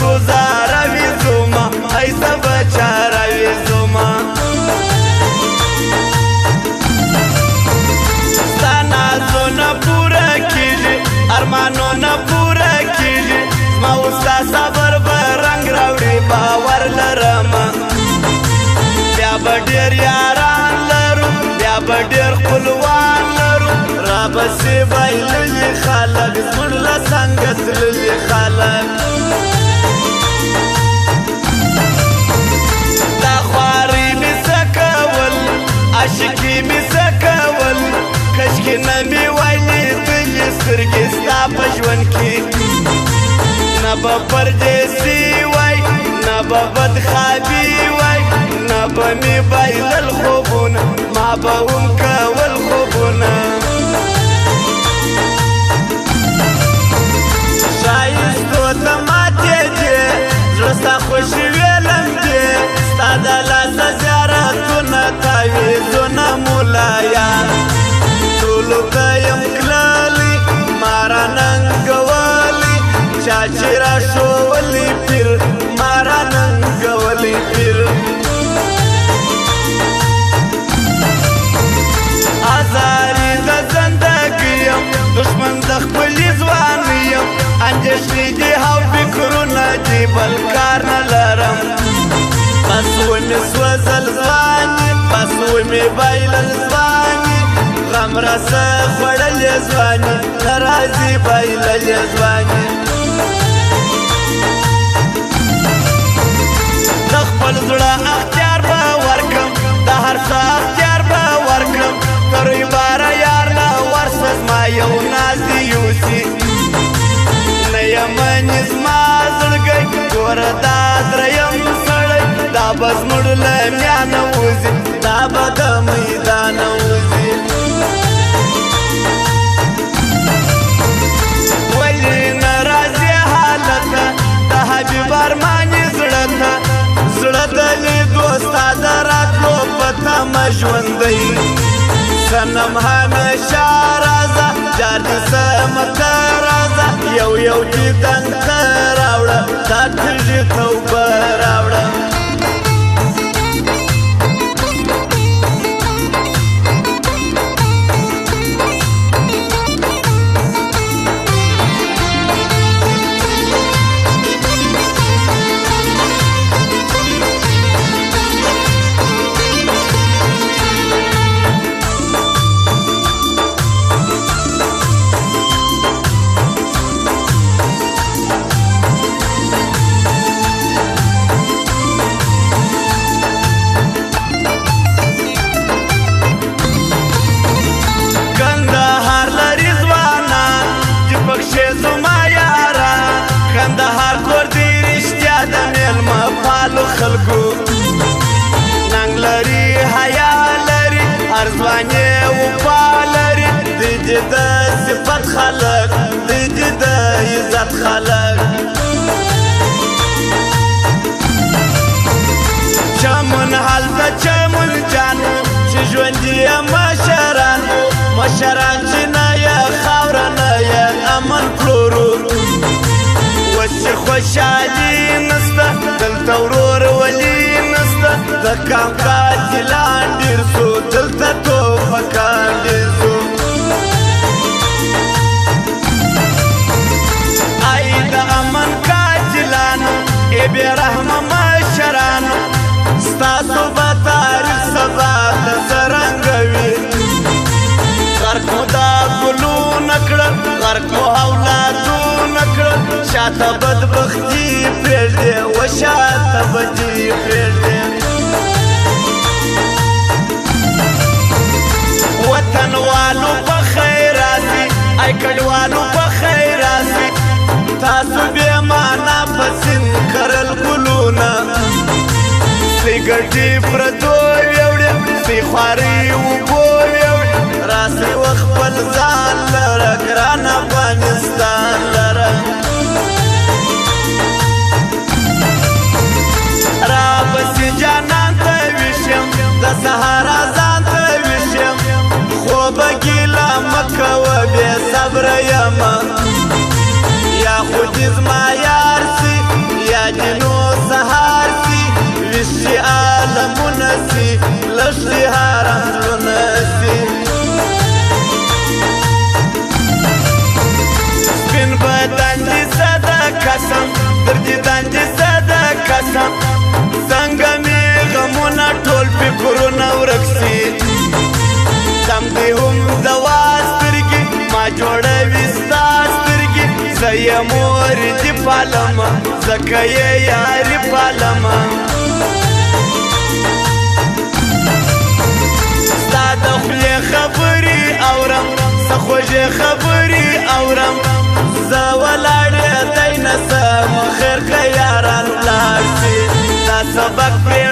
گزاره وی زما ایسا بچاره وی زما ستا نازونه پوره کیږي ارمانونه پوره کیږي زما وستا صبر به رنګ راوړي باور لرمه بیا به ډېر یاران لرو بیا به ډېر خپلوان لرو رابسې بایللي خلک زموږ له څنګه تللي خلک دا خواري مې څه کول عاشقي مې څه کول کشکې نه مې وای لیدلي سترګې ستا په ژوند کې نه به پردیسي وای نه به بدخوابي وای نه به مې بایلل خوبونه ما به هم کول خوبونه ښایستو ته ماتې دې زړه ستا خوښي ویلم دې ستا د لاسه زیارتونه تعویضونه مولایا ټولو ته یم کللي ما راننګولي چا چې راښولي پیر ما راننګولي پیر ازاري د زندګي یم دښمن د خپلې ځواني یم اندېښنې دي او فکرونه دي بل کار نه لرم بس ومې سوځل ځواني بس ومې بایلل ځواني غم راسه خوړلې ځواني نه راځي بایللې ځواني د خپل زړه اختیار به ورکم د هر څه اختیار به ورکم تر باره یار نه ورسه زما یو ناز دې یوسي نه یمنې زما زړګی ګوره دا دریم سړی دا به زموږ له میانه وځي دا به د میدانه وځي ولې نه راځي حالته د حبیب ارمان یې زړه ته زړه د لیدو ستا د راتلو په تمه ژوندی صنم همیشه رازه جار دې سمه ته رازه یو یو دیدن ته راوړه دا تږي توبه راوړه کندهار کور دی رښتیا د میلمه پالو خلکو ننګ لري حیا لري هر ځوان یې وفا لري دوی دې د صفت خلک دوی دې د عزت خلک چمن هلته چمن جانو چې ژوندي یې مشرانو مشران چې نه یې خاوره نه یې امن پلورو چې خوشحالي نسته دلته ورور ولي نسته د کام قاتلان ډېر سو دلته توپکان ډېر سو ای د امن قاتلانو ای بې رحمه مشرانو ستاسو به تاریخ سبا ته څرنګه وي غرق مو دا ګلونه کړل غرق مو اولادونه کړل شاته بدبختي پرېږدې و شاته بدي پرېږدې وطنوالو په خیر راسي ای کډوالو په خیر راسي تاسو بې معنا په سیند کرل ګلونه سپی ګټې پردو ویوړې سپی خوارې اوبو ویوړې راسئ و خپل ځان لره ګران افغانستان لره رابسې جانان ته ویشم د سهار اذان ته ویشم خوبه ګیله مه کوه بې صبره یمه یا خو دې زما یار سي سم څنګه مې غمونه ټول فکرونه ورک سي سم دې هم زوا سترګې ما جوړوي ستا سترګې زه یې مورې دې پالمه ځکه یې یارې پالمه ستا د خولې خبرې اورم څه خوږې خبرې اورم زه ولاړې دی نسم خیر که یاران ولاړ سي دا سبق پرې